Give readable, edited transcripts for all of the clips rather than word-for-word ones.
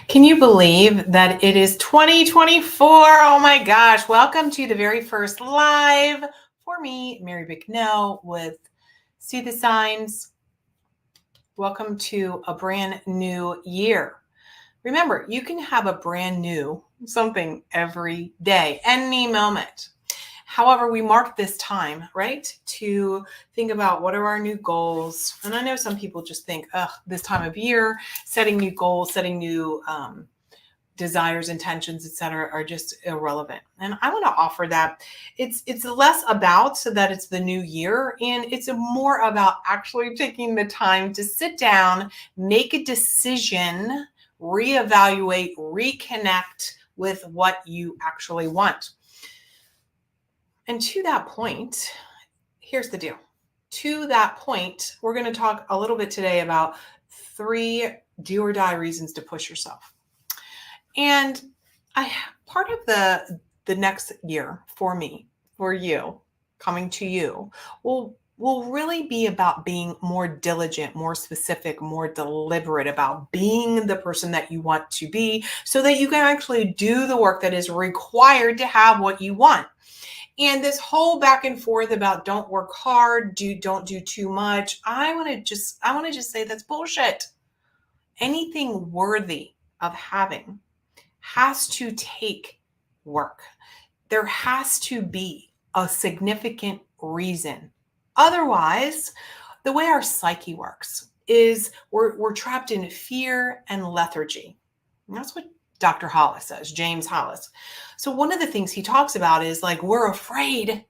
Can you believe that it is 2024? Oh my gosh. Welcome to the very first live for me, Mary Bicknell with See the Signs. Welcome to a brand new year. Remember, you can have a brand new something every day, any moment. However, we mark this time, right, to think about what are our new goals. And I know some people just think, this time of year, setting new goals, setting new desires, intentions, etc., are just irrelevant. And I want to offer that it's less about so that it's the new year, and it's more about actually taking the time to sit down, make a decision, reevaluate, reconnect with what you actually want. And to that point, here's the deal. To that point, we're going to talk a little bit today about 3 do or die reasons to push yourself. And part of the next year for me, for you, coming to you, will really be about being more diligent, more specific, more deliberate about being the person that you want to be so that you can actually do the work that is required to have what you want. And this whole back and forth about don't work hard, don't do too much. I want to just say that's bullshit. Anything worthy of having has to take work. There has to be a significant reason. Otherwise, the way our psyche works is we're trapped in fear and lethargy. And that's what Dr. Hollis says, James Hollis. So one of the things he talks about is like we're afraid,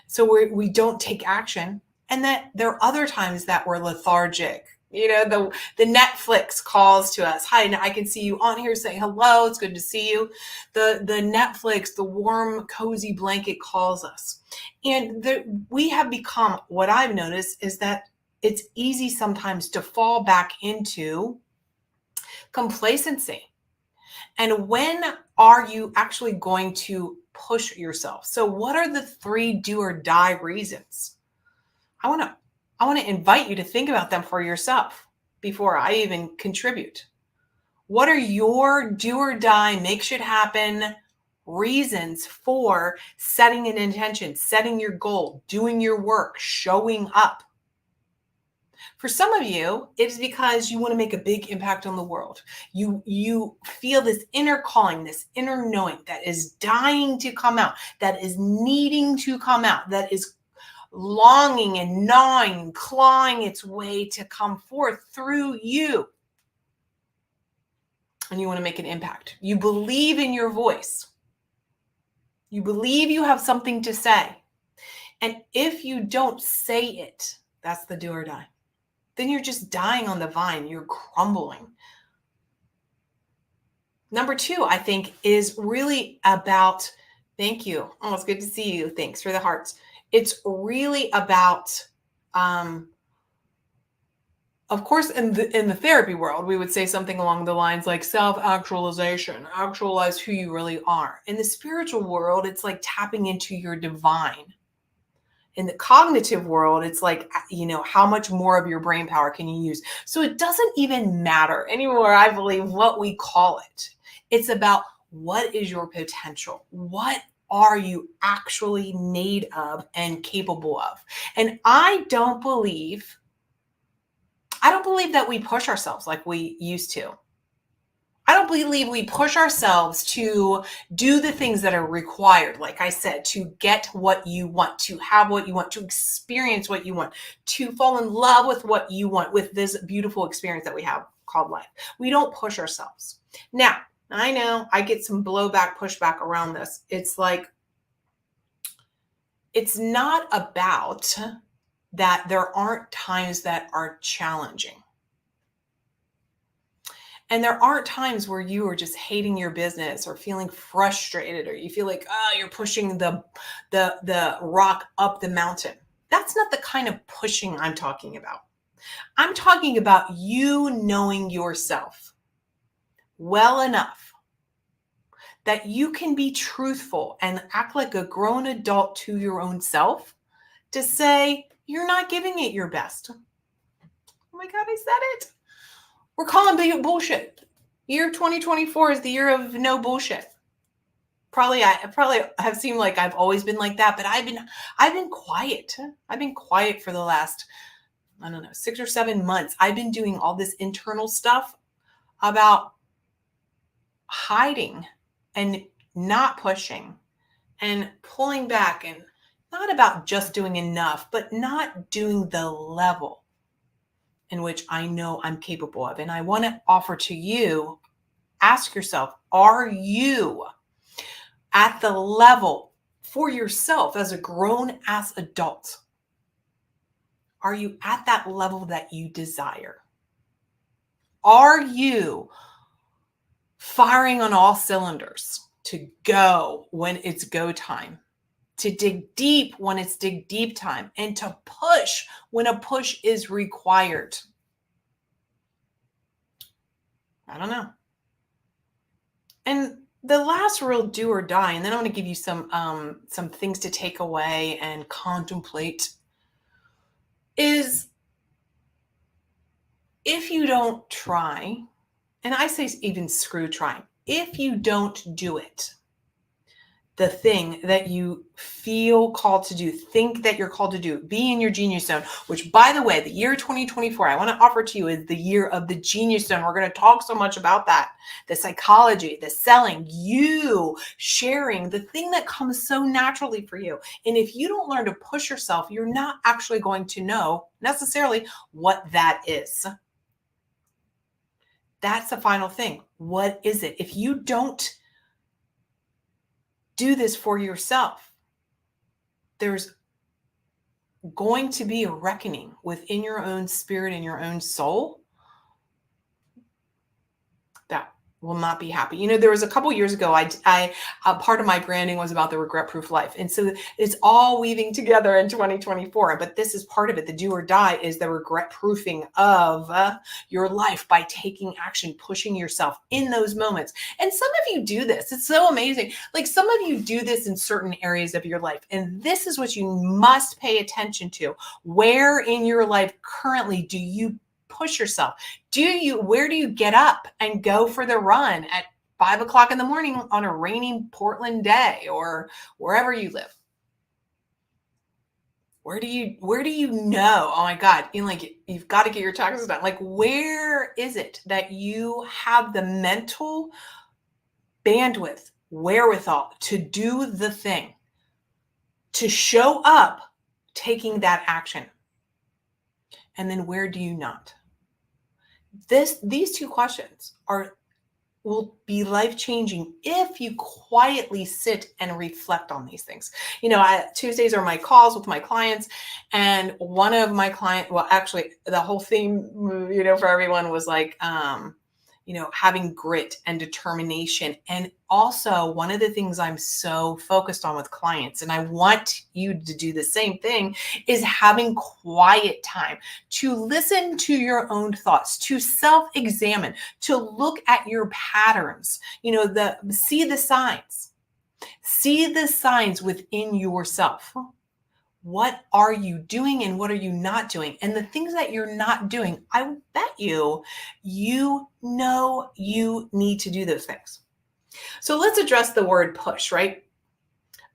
so we don't take action. And that there are other times that we're lethargic. You know, the Netflix calls to us. Hi, I can see you on here saying hello. It's good to see you. The Netflix, the warm, cozy blanket calls us. And we have become, what I've noticed is that it's easy sometimes to fall back into complacency. And when are you actually going to push yourself? So what are the 3 do or die reasons? I want to invite you to think about them for yourself before I even contribute. What are your do or die, make shit happen reasons for setting an intention, setting your goal, doing your work, showing up? For some of you, it is because you want to make a big impact on the world. You feel this inner calling, this inner knowing that is dying to come out, that is needing to come out, that is longing and gnawing, clawing its way to come forth through you. And you want to make an impact. You believe in your voice. You believe you have something to say. And if you don't say it, that's the do or die. Then you're just dying on the vine. You're crumbling. Number 2, I think, is really about, thank you. Oh, it's good to see you. Thanks for the hearts. It's really about, of course, in the therapy world, we would say something along the lines like self-actualization, actualize who you really are. In the spiritual world, it's like tapping into your divine. In the cognitive world, it's like, how much more of your brain power can you use? So it doesn't even matter anymore, I believe, what we call it. It's about what is your potential? What are you actually made of and capable of? And I don't believe that we push ourselves like we used to. I don't believe we push ourselves to do the things that are required, like I said, to get what you want, to have what you want, to experience what you want, to fall in love with what you want, with this beautiful experience that we have called life. We don't push ourselves. Now, I know I get some blowback, pushback around this. It's like, it's not about that there aren't times that are challenging. And there aren't times where you are just hating your business or feeling frustrated, or you feel like, you're pushing the rock up the mountain. That's not the kind of pushing I'm talking about. I'm talking about you knowing yourself well enough that you can be truthful and act like a grown adult to your own self to say, you're not giving it your best. Oh my God, I said it. We're calling bullshit. Year 2024 is the year of no bullshit. I probably have seemed like I've always been like that, but I've been quiet. I've been quiet for the last, I don't know, 6 or 7 months. I've been doing all this internal stuff about hiding and not pushing and pulling back, and not about just doing enough, but not doing the level in which I know I'm capable of. And I want to offer to you, ask yourself, are you at the level for yourself as a grown ass adult? Are you at that level that you desire? Are you firing on all cylinders to go when it's go time, to dig deep when it's dig deep time, and to push when a push is required? I don't know. And the last real do or die, and then I want to give you some things to take away and contemplate, is if you don't try, and I say even screw trying, if you don't do it, the thing that you feel called to do, think that you're called to do, be in your genius zone, which, by the way, the year 2024, I want to offer to you is the year of the genius zone. We're going to talk so much about that, the psychology, the selling, you sharing the thing that comes so naturally for you. And if you don't learn to push yourself, you're not actually going to know necessarily what that is. That's the final thing. What is it? If you don't do this for yourself, there's going to be a reckoning within your own spirit and your own soul that will not be happy. You know, there was a couple years ago, I part of my branding was about the regret-proof life. And so it's all weaving together in 2024. But this is part of it. The do or die is the regret-proofing of your life by taking action, pushing yourself in those moments. And some of you do this. It's so amazing. Like, some of you do this in certain areas of your life. And this is what you must pay attention to. Where in your life currently do you push yourself? Where do you get up and go for the run at 5 o'clock in the morning on a rainy Portland day, or wherever you live? Where do you know, oh my God, you've got to get your taxes done. Like, where is it that you have the mental bandwidth, wherewithal to do the thing, to show up taking that action? And then where do you not? These two questions will be life-changing if you quietly sit and reflect on these things. You know, Tuesdays are my calls with my clients, and one of my well, actually the whole theme, you know, for everyone was like, you know, having grit and determination. And also, one of the things I'm so focused on with clients, and I want you to do the same thing, is having quiet time to listen to your own thoughts, to self-examine, to look at your patterns, you know, see the signs within yourself. What are you doing and what are you not doing? And the things that you're not doing, I bet you know you need to do those things. So let's address the word push, right?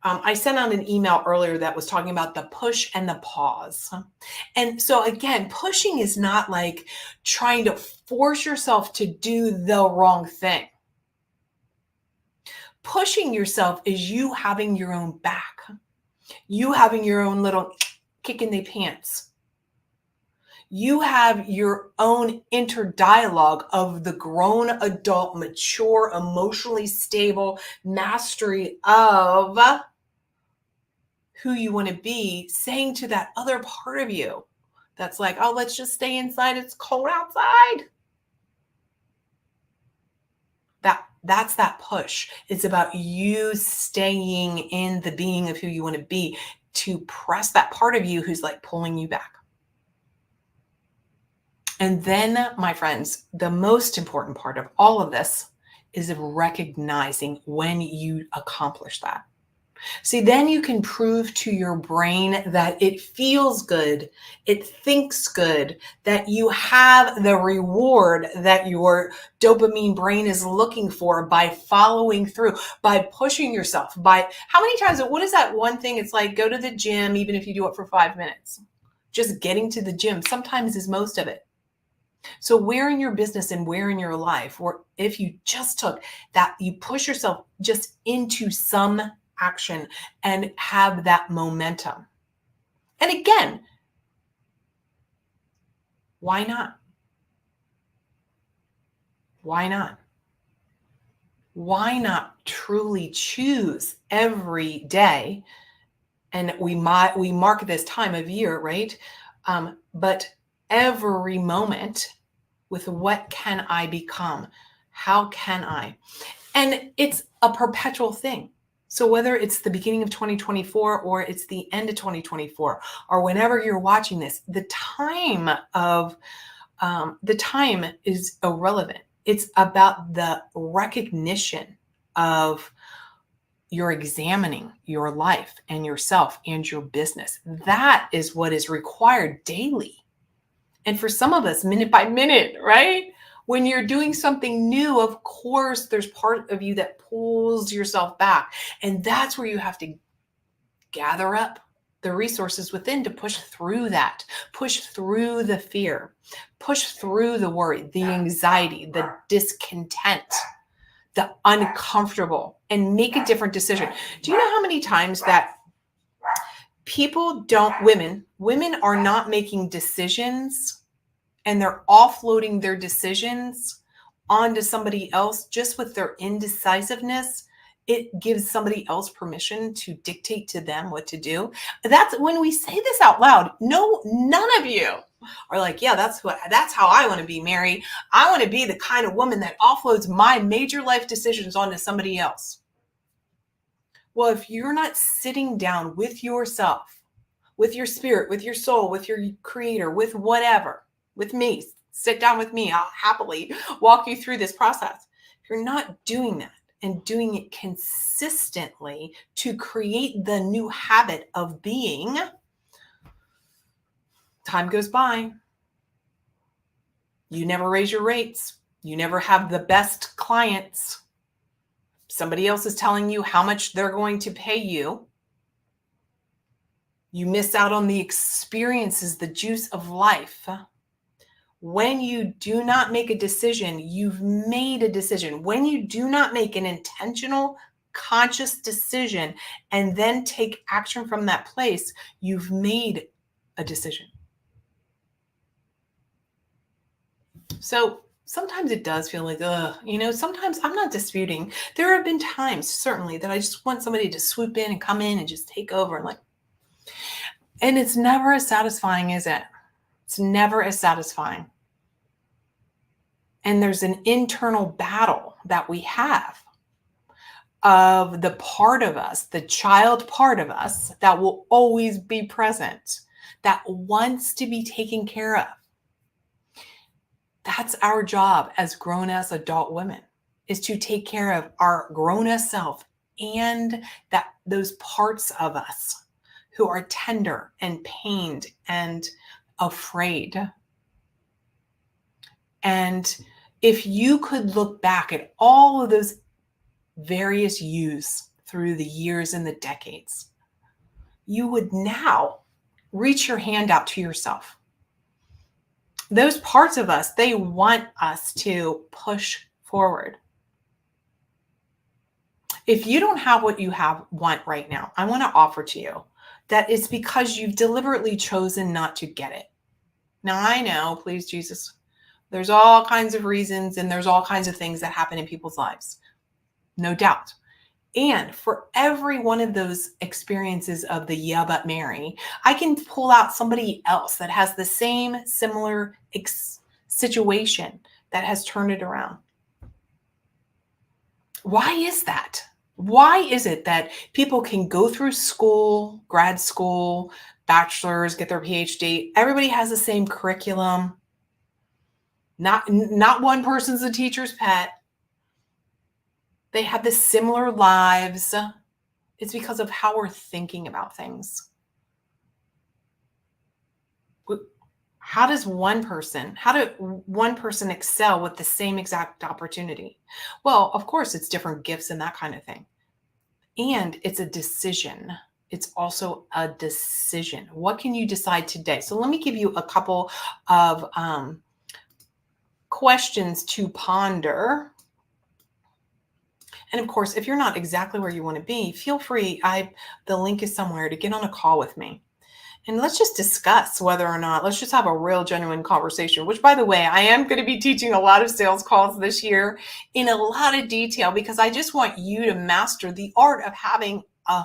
I sent out an email earlier that was talking about the push and the pause. And so again, pushing is not like trying to force yourself to do the wrong thing. Pushing yourself is you having your own back. You having your own little kick in the pants. You have your own inner dialogue of the grown adult, mature, emotionally stable mastery of who you want to be, saying to that other part of you that's like, oh, let's just stay inside. It's cold outside. That's that push. It's about you staying in the being of who you want to be, to press that part of you who's like pulling you back. And then, my friends, the most important part of all of this is of recognizing when you accomplish that. See, then you can prove to your brain that it feels good, it thinks good, that you have the reward that your dopamine brain is looking for by following through, by pushing yourself, by how many times, what is that one thing? It's like go to the gym, even if you do it for 5 minutes. Just getting to the gym sometimes is most of it. So, where in your business and where in your life, or if you just took that, you push yourself just into some action and have that momentum. And again, why not? Why not? Why not truly choose every day? And we mark this time of year, right? But every moment with what can I become? How can I? And it's a perpetual thing. So whether it's the beginning of 2024 or it's the end of 2024 or whenever you're watching this, the time is irrelevant. It's about the recognition of you're examining your life and yourself and your business. That is what is required daily. And for some of us, minute by minute, right? When you're doing something new, of course, there's part of you that pulls yourself back. And that's where you have to gather up the resources within to push through that, push through the fear, push through the worry, the anxiety, the discontent, the uncomfortable, and make a different decision. Do you know how many times that women are not making decisions and they're offloading their decisions onto somebody else just with their indecisiveness? It gives somebody else permission to dictate to them what to do. That's when we say this out loud. No, none of you are like, yeah, that's how I want to be, Mary. I want to be the kind of woman that offloads my major life decisions onto somebody else. Well, if you're not sitting down with yourself, with your spirit, with your soul, with your creator, with whatever, with me, sit down with me, I'll happily walk you through this process. If you're not doing that and doing it consistently to create the new habit of being, time goes by. You never raise your rates. You never have the best clients. Somebody else is telling you how much they're going to pay you. You miss out on the experiences, the juice of life. When you do not make a decision, you've made a decision. When you do not make an intentional, conscious decision and then take action from that place, you've made a decision. So sometimes it does feel like, sometimes I'm not disputing. There have been times, certainly, that I just want somebody to swoop in and come in and just take over and it's never as satisfying, is it? It's never as satisfying. And there's an internal battle that we have of the part of us, the child part of us that will always be present, that wants to be taken care of. That's our job as grown-ass adult women, is to take care of our grown-ass self and those parts of us who are tender and pained and afraid. And if you could look back at all of those various yous through the years and the decades, you would now reach your hand out to yourself. Those parts of us, they want us to push forward. If you don't have what you want right now, I want to offer to you that it's because you've deliberately chosen not to get it. Now, I know, please, Jesus, there's all kinds of reasons and there's all kinds of things that happen in people's lives. No doubt. And for every one of those experiences of the yeah, but Mary, I can pull out somebody else that has the same similar situation that has turned it around. Why is that? Why is it that people can go through school, grad school, bachelor's, get their PhD? Everybody has the same curriculum. Not one person's a teacher's pet. They have the similar lives. It's because of how we're thinking about things. How do one person excel with the same exact opportunity? Well, of course, it's different gifts and that kind of thing. And it's a decision. It's also a decision. What can you decide today? So let me give you a couple of questions to ponder. And of course, if you're not exactly where you want to be, feel free. The link is somewhere to get on a call with me. And let's just discuss whether or not, let's just have a real genuine conversation, which, by the way, I am going to be teaching a lot of sales calls this year in a lot of detail, because I just want you to master the art of having a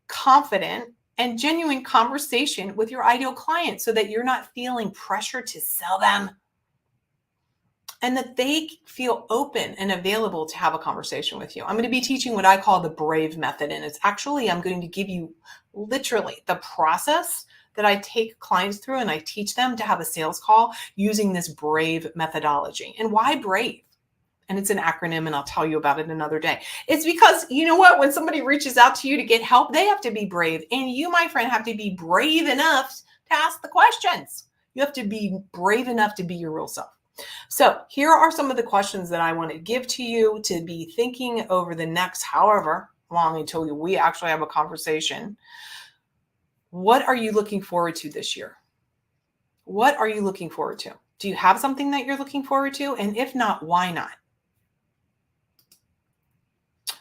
confident and genuine conversation with your ideal client so that you're not feeling pressure to sell them, and that they feel open and available to have a conversation with you. I'm going to be teaching what I call the BRAVE method. And it's actually, I'm going to give you literally the process that I take clients through, and I teach them to have a sales call using this BRAVE methodology. And why BRAVE? And it's an acronym, and I'll tell you about it another day. It's because, you know what, when somebody reaches out to you to get help, they have to be brave. And you, my friend, have to be brave enough to ask the questions. You have to be brave enough to be your real self. So here are some of the questions that I want to give to you to be thinking over the next however long until we actually have a conversation. What are you looking forward to this year? What are you looking forward to? Do you have something that you're looking forward to? And if not, why not?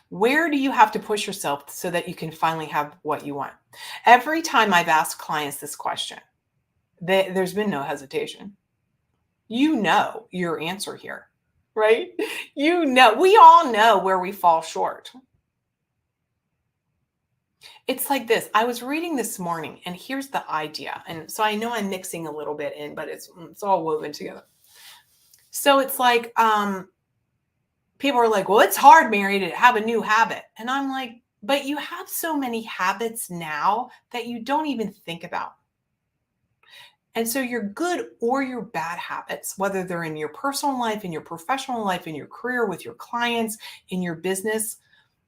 Where do you have to push yourself so that you can finally have what you want? Every time I've asked clients this question, there's been no hesitation. You know your answer here, right? You know, we all know where we fall short. It's like this. I was reading this morning, and here's the idea. And so I know I'm mixing a little bit in, but it's all woven together. So it's like, people are like, well, it's hard, Mary, to have a new habit. And I'm like, but you have so many habits now that you don't even think about. And so your good or your bad habits, whether they're in your personal life, in your professional life, in your career, with your clients, in your business,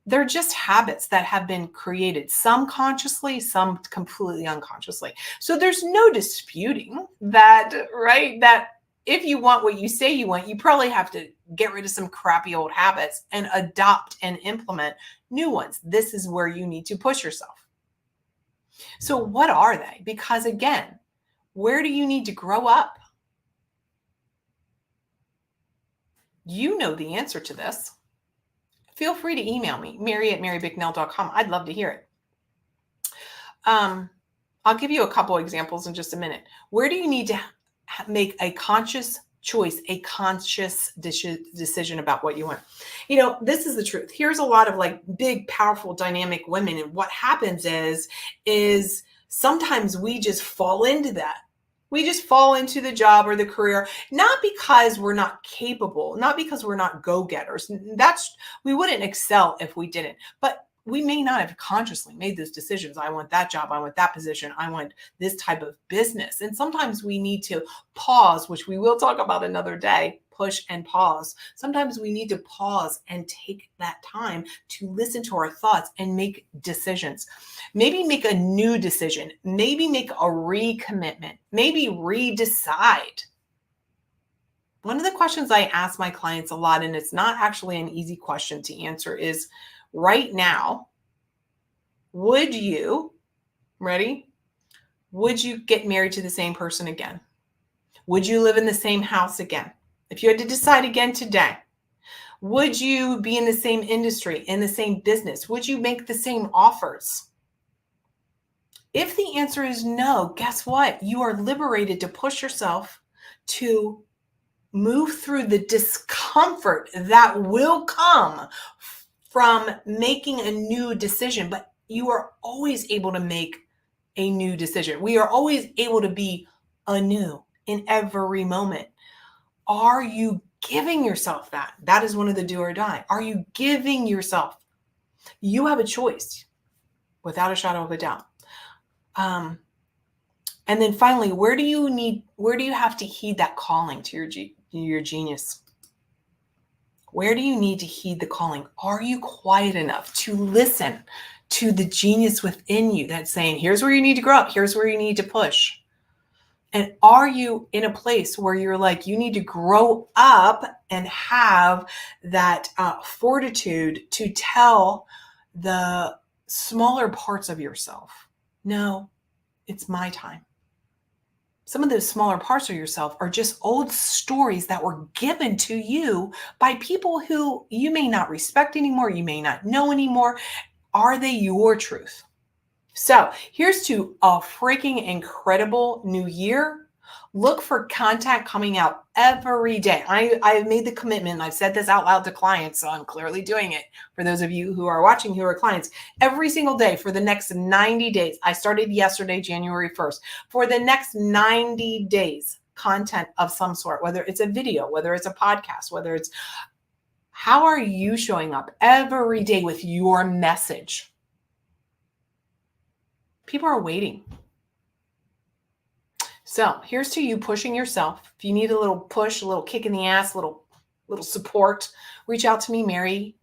they're just habits that have been created, some consciously, some completely unconsciously. So there's no disputing that, right? That if you want what you say you want, you probably have to get rid of some crappy old habits and adopt and implement new ones. This is where you need to push yourself. So what are they? Because again, where do you need to grow up? You know the answer to this. Feel free to email me, mary@marybicknell.com. I'd love to hear it. I'll give you a couple examples in just a minute. Where do you need to make a conscious choice, a conscious decision about what you want? You know, this is the truth. Here's a lot of like big, powerful, dynamic women. And what happens is sometimes we just fall into that. We just fall into the job or the career, not because we're not capable, not because we're not go-getters. We wouldn't excel if we didn't, but we may not have consciously made those decisions. I want that job. I want that position. I want this type of business. And sometimes we need to pause, which we will talk about another day. Push and pause. Sometimes we need to pause and take that time to listen to our thoughts and make decisions. Maybe make a new decision. Maybe make a recommitment. Maybe redecide. One of the questions I ask my clients a lot, and it's not actually an easy question to answer, is right now, would you get married to the same person again? Would you live in the same house again? If you had to decide again today, would you be in the same industry, in the same business? Would you make the same offers? If the answer is no, guess what? You are liberated to push yourself to move through the discomfort that will come from making a new decision. But you are always able to make a new decision. We are always able to be anew in every moment. Are you giving yourself that? That is one of the do or die. Are you giving yourself? You have a choice without a shadow of a doubt. And then finally, where do you have to heed that calling to your genius? Where do you need to heed the calling? Are you quiet enough to listen to the genius within you that's saying, here's where you need to grow up. Here's where you need to push. And are you in a place where you're like, you need to grow up and have that fortitude to tell the smaller parts of yourself, no, it's my time. Some of those smaller parts of yourself are just old stories that were given to you by people who you may not respect anymore, you may not know anymore. Are they your truth? So here's to a freaking incredible new year. Look for content coming out every day. I've made the commitment, and I've said this out loud to clients, so I'm clearly doing it. For those of you who are watching who are clients, every single day for the next 90 days, I started yesterday, January 1st, for the next 90 days, content of some sort, whether it's a video, whether it's a podcast, whether it's, how are you showing up every day with your message? People are waiting. So here's to you pushing yourself. If you need a little push, a little kick in the ass, a little support, reach out to me, Mary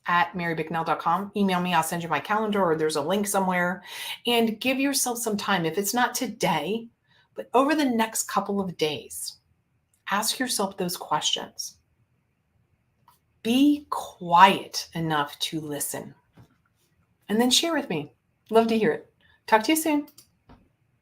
at marybicknell.com. Email me. I'll send you my calendar, or there's a link somewhere, and give yourself some time. If it's not today, but over the next couple of days, ask yourself those questions. Be quiet enough to listen, and then share with me. Love to hear it. Talk to you soon.